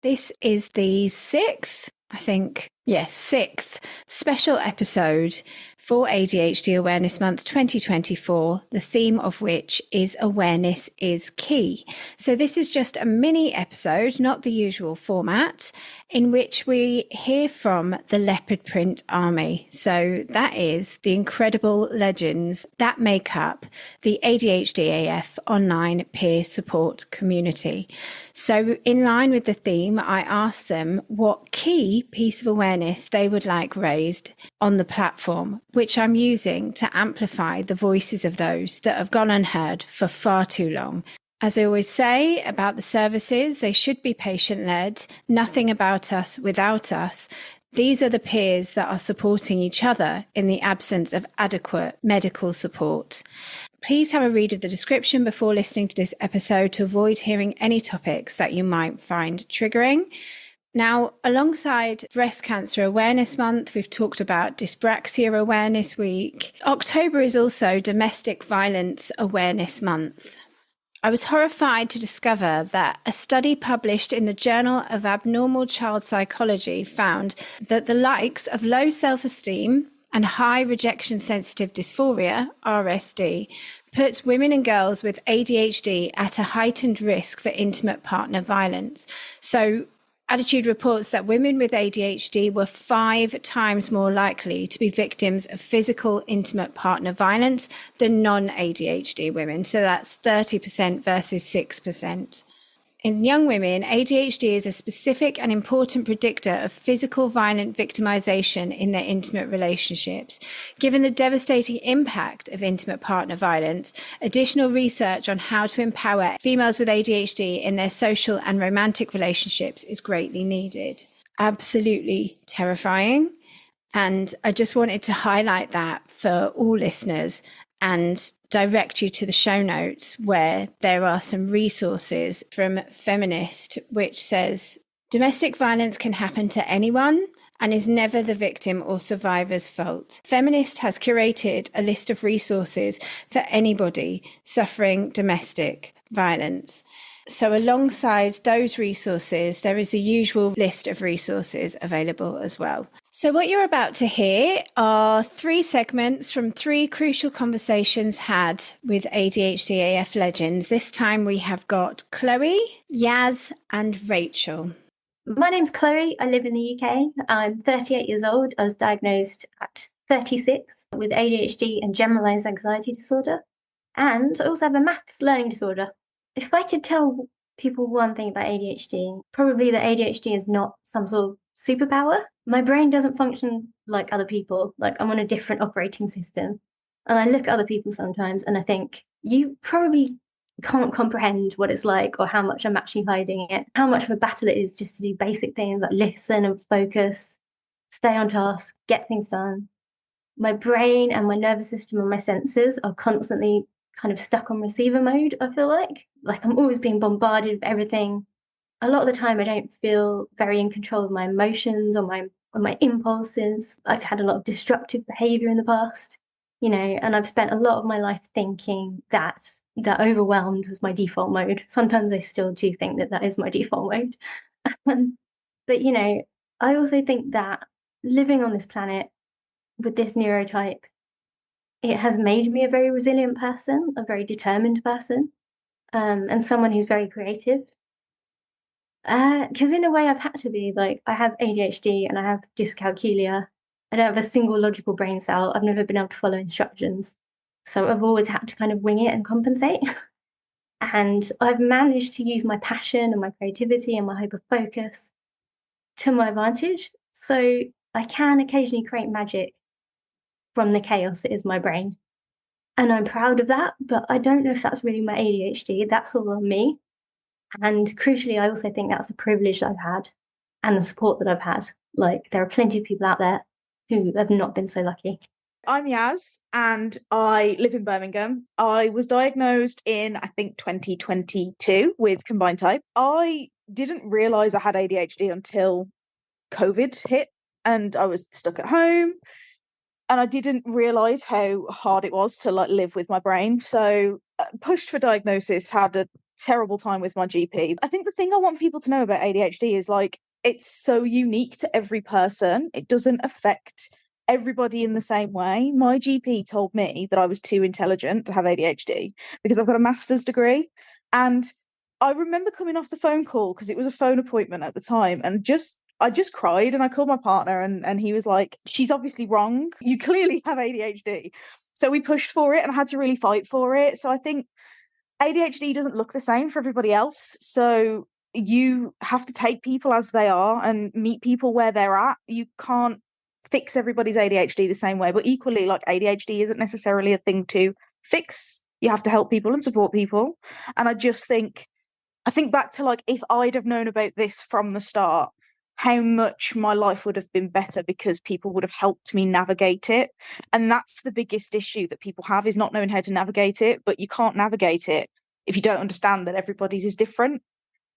This is the sixth special episode for ADHD Awareness Month 2024, the theme of which is awareness is key. So this is just a mini episode, not the usual format, in which we hear from the Leopard Print Army. So that is the incredible legends that make up the ADHDAF online peer support community. So in line with the theme, I asked them what key piece of awareness they would like raised on the platform, which I'm using to amplify the voices of those that have gone unheard for far too long. As I always say about the services, they should be patient-led, nothing about us without us. These are the peers that are supporting each other in the absence of adequate medical support. Please have a read of the description before listening to this episode to avoid hearing any topics that you might find triggering. Now, alongside Breast Cancer Awareness Month, we've talked about Dyspraxia Awareness Week. October is also Domestic Violence Awareness Month. I was horrified to discover that a study published in the Journal of Abnormal Child Psychology found that the likes of low self-esteem and high rejection sensitive dysphoria, RSD, puts women and girls with ADHD at a heightened risk for intimate partner violence. So Attitude reports that women with ADHD were 5 times more likely to be victims of physical intimate partner violence than non-ADHD women. So that's 30% versus 6%. In young women, ADHD is a specific and important predictor of physical violent victimization in their intimate relationships. Given the devastating impact of intimate partner violence, additional research on how to empower females with ADHD in their social and romantic relationships is greatly needed. Absolutely terrifying. And I just wanted to highlight that for all listeners and direct you to the show notes where there are some resources from Feminist, which says domestic violence can happen to anyone and is never the victim or survivor's fault. Feminist has curated a list of resources for anybody suffering domestic violence. So alongside those resources, there is the usual list of resources available as well. So what you're about to hear are 3 segments from 3 crucial conversations had with ADHD AF legends. This time we have got Chloe, Yas and Rachel. My name's Chloe. I live in the UK. I'm 38 years old. I was diagnosed at 36 with ADHD and generalized anxiety disorder. And I also have a maths learning disorder. If I could tell people one thing about ADHD, probably that ADHD is not some sort of superpower. My brain doesn't function like other people. Like, I'm on a different operating system. And I look at other people sometimes and I think, you probably can't comprehend what it's like or how much I'm actually hiding it, how much of a battle it is just to do basic things like listen and focus, stay on task, get things done. My brain and my nervous system and my senses are constantly kind of stuck on receiver mode, I feel like I'm always being bombarded with everything. A lot of the time I don't feel very in control of my emotions or my impulses. I've had a lot of destructive behavior in the past, and I've spent a lot of my life thinking that overwhelmed was my default mode. Sometimes I still do think that is my default mode. But I also think that living on this planet with this neurotype, it has made me a very resilient person, a very determined person, and someone who's very creative. Because in a way I've had to be. Like, I have ADHD and I have dyscalculia. I don't have a single logical brain cell. I've never been able to follow instructions. So I've always had to kind of wing it and compensate. And I've managed to use my passion and my creativity and my hyper-focus to my advantage. So I can occasionally create magic from the chaos that is my brain. And I'm proud of that, but I don't know if that's really my ADHD. That's all on me. And crucially, I also think that's a privilege that I've had and the support that I've had. Like, there are plenty of people out there who have not been so lucky. I'm Yas and I live in Birmingham. I was diagnosed in, I think, 2022 with combined type. I didn't realise I had ADHD until COVID hit and I was stuck at home. And I didn't realise how hard it was to live with my brain. So pushed for diagnosis, had a terrible time with my GP. I think the thing I want people to know about ADHD is like, it's so unique to every person. It doesn't affect everybody in the same way. My GP told me that I was too intelligent to have ADHD because I've got a master's degree. And I remember coming off the phone call because it was a phone appointment at the time, and I just cried, and I called my partner, and he was like, she's obviously wrong. You clearly have ADHD. So we pushed for it, and I had to really fight for it. So I think ADHD doesn't look the same for everybody else. So you have to take people as they are and meet people where they're at. You can't fix everybody's ADHD the same way, but equally, like, ADHD isn't necessarily a thing to fix. You have to help people and support people. And I think back to, like, if I'd have known about this from the start, how much my life would have been better because people would have helped me navigate it. And that's the biggest issue that people have, is not knowing how to navigate it. But you can't navigate it if you don't understand that everybody's is different.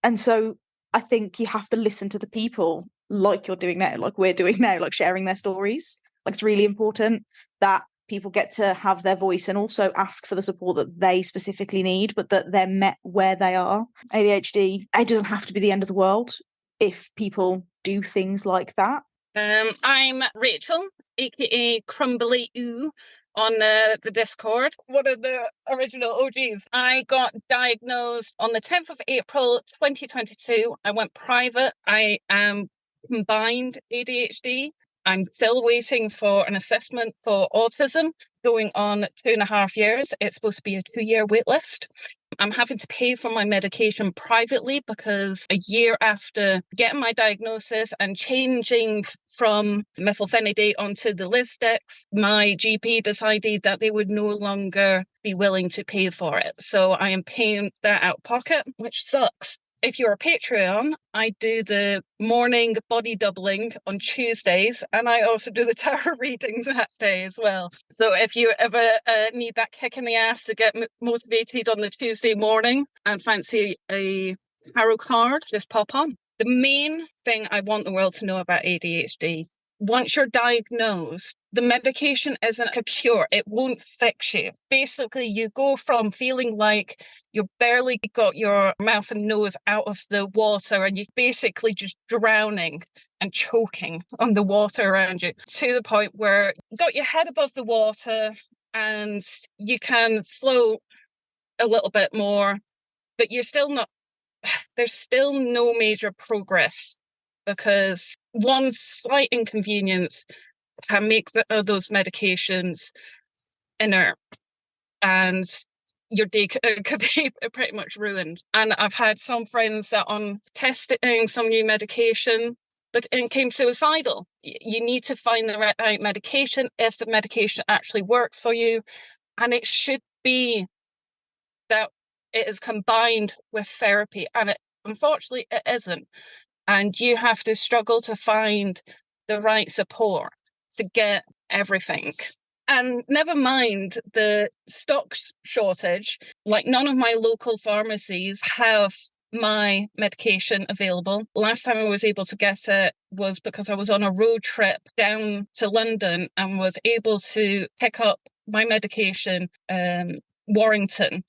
And so I think you have to listen to the people like you're doing now, like we're doing now, like sharing their stories. Like, it's really important that people get to have their voice and also ask for the support that they specifically need, but that they're met where they are. ADHD, it doesn't have to be the end of the world if people do things like that. I'm Rachel, aka Crumbly Ooh, on the Discord, one of the original OGs. I got diagnosed on the 10th of April 2022. I went private. I am combined ADHD. I'm still waiting for an assessment for autism, going on 2.5 years. It's supposed to be a 2-year wait list. I'm having to pay for my medication privately because a year after getting my diagnosis and changing from methylphenidate onto the Lisdex, my GP decided that they would no longer be willing to pay for it. So I am paying that out of pocket, which sucks. If you're a Patreon, I do the morning body doubling on Tuesdays, and I also do the tarot readings that day as well. So if you ever need that kick in the ass to get motivated on the Tuesday morning and fancy a tarot card, just pop on. The main thing I want the world to know about ADHD: once you're diagnosed, the medication isn't a cure. It won't fix you. Basically, you go from feeling like you barely got your mouth and nose out of the water and you're basically just drowning and choking on the water around you, to the point where you got your head above the water and you can float a little bit more, but you're still not, there's still no major progress, because one slight inconvenience can make those medications inert, and your day could be pretty much ruined. And I've had some friends that on testing some new medication and came suicidal. You need to find the right medication if the medication actually works for you. And it should be that it is combined with therapy. And unfortunately, it isn't. And you have to struggle to find the right support to get everything. And never mind the stock shortage, like none of my local pharmacies have my medication available. Last time I was able to get it was because I was on a road trip down to London and was able to pick up my medication Warrington,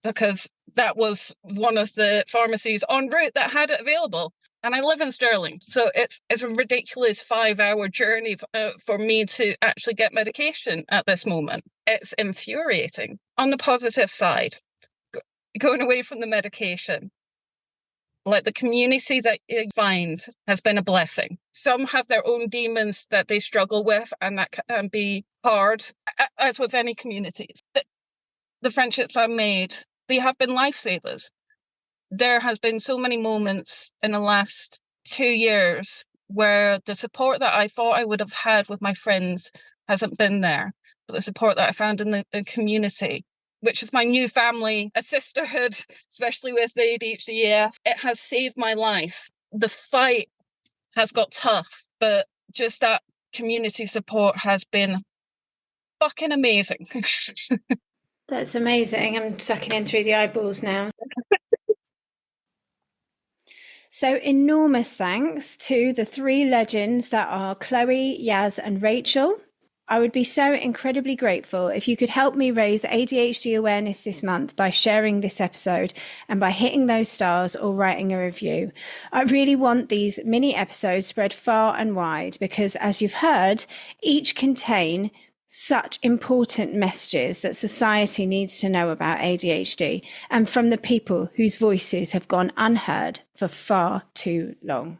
because that was one of the pharmacies en route that had it available. And I live in Stirling, so it's a ridiculous 5-hour journey for me to actually get medication at this moment. It's infuriating. On the positive side, going away from the medication, like, the community that you find has been a blessing. Some have their own demons that they struggle with, and that can be hard, as with any communities. The friendships I've made, they have been lifesavers. There has been so many moments in the last 2 years where the support that I thought I would have had with my friends hasn't been there. But the support that I found in the community, which is my new family, a sisterhood, especially with the ADHDAF, it has saved my life. The fight has got tough, but just that community support has been fucking amazing. That's amazing. I'm sucking in through the eyeballs now. So enormous thanks to the 3 legends that are Chloe, Yas and Rachel. I would be so incredibly grateful if you could help me raise ADHD awareness this month by sharing this episode and by hitting those stars or writing a review. I really want these mini episodes spread far and wide because, as you've heard, each contain such important messages that society needs to know about ADHD and from the people whose voices have gone unheard for far too long.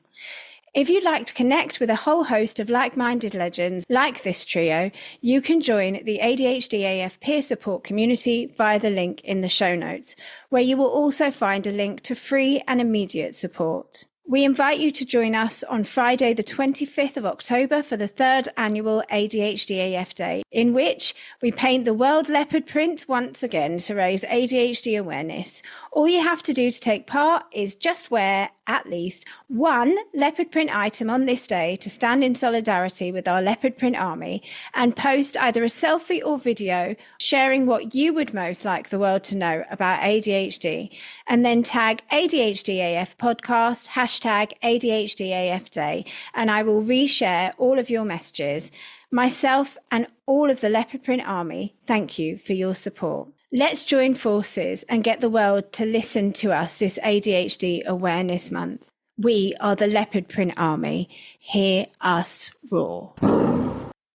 If you'd like to connect with a whole host of like-minded legends like this trio, you can join the ADHDAF peer support community via the link in the show notes, where you will also find a link to free and immediate support. We invite you to join us on Friday, the 25th of October for the 3rd annual ADHDAF Day, in which we paint the world leopard print once again to raise ADHD awareness. All you have to do to take part is just wear at least one leopard print item on this day to stand in solidarity with our Leopard Print Army and post either a selfie or video sharing what you would most like the world to know about ADHD, and then tag ADHDAF podcast, hashtag ADHDAF Day, and I will reshare all of your messages. Myself and all of the Leopard Print Army, thank you for your support. Let's join forces and get the world to listen to us this ADHD Awareness Month. We are the Leopard Print Army. Hear us roar.